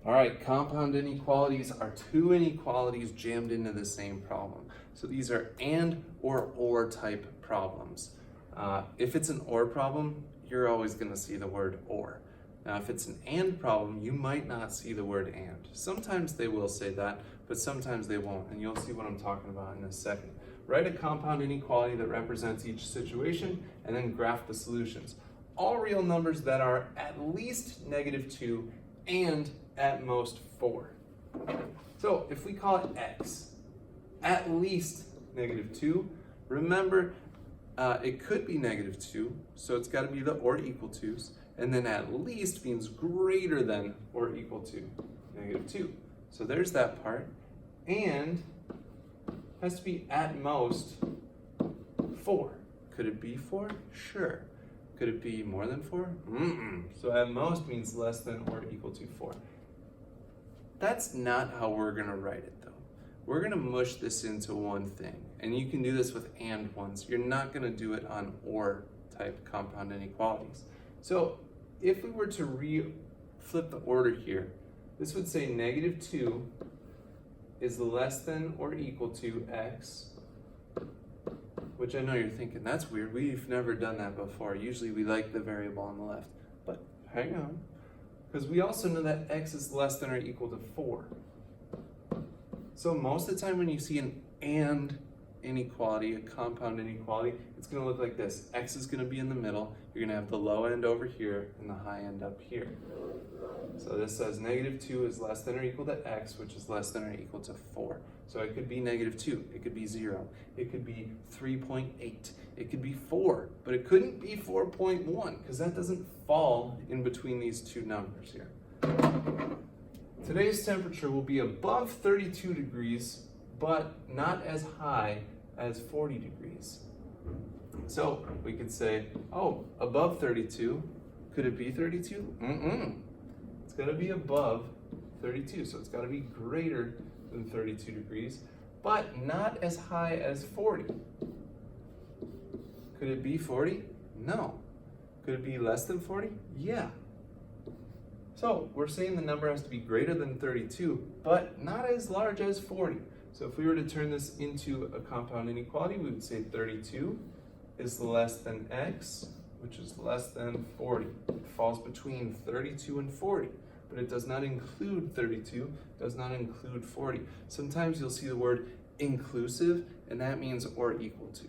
All right, compound inequalities are two inequalities jammed into the same problem. So these are and or type problems. If it's an or problem, you're always going to see the word or. Now, if it's an and problem, you might not see the word and. Sometimes they will say that, but sometimes they won't, and you'll see what I'm talking about in a second. Write a compound inequality that represents each situation, and then graph the solutions. All real numbers that are at least -2 and at most 4. So if we call it x, at least -2, remember it could be -2, so it's got to be the or equal to's, and then at least means greater than or equal to -2. So there's that part, and has to be at most 4. Could it be 4? Sure. Could it be more than 4? So at most means less than or equal to 4. That's not how we're going to write it, though. We're going to mush this into one thing, and you can do this with and ones. You're not going to do it on or type compound inequalities. So if we were to flip the order here, this would say -2 is less than or equal to x, which I know you're thinking, that's weird. We've never done that before. Usually we like the variable on the left, but hang on. Because we also know that x is less than or equal to 4. So most of the time when you see an and inequality, a compound inequality, it's going to look like this. X is going to be in the middle. You're going to have the low end over here and the high end up here. So this says -2 is less than or equal to x, which is less than or equal to 4. So it could be -2, it could be 0, it could be 3.8, it could be 4, but it couldn't be 4.1 because that doesn't fall in between these two numbers here. Today's temperature will be above 32 degrees, but not as high as 40 degrees. So we could say, oh, above 32, could it be 32? It's got to be above 32, so it's got to be greater than 32 degrees, but not as high as 40. Could it be 40? No. Could it be less than 40? Yeah. So we're saying the number has to be greater than 32, but not as large as 40. So if we were to turn this into a compound inequality, we would say 32 is less than x, which is less than 40. It falls between 32 and 40, but it does not include 32, does not include 40. Sometimes you'll see the word inclusive, and that means or equal to.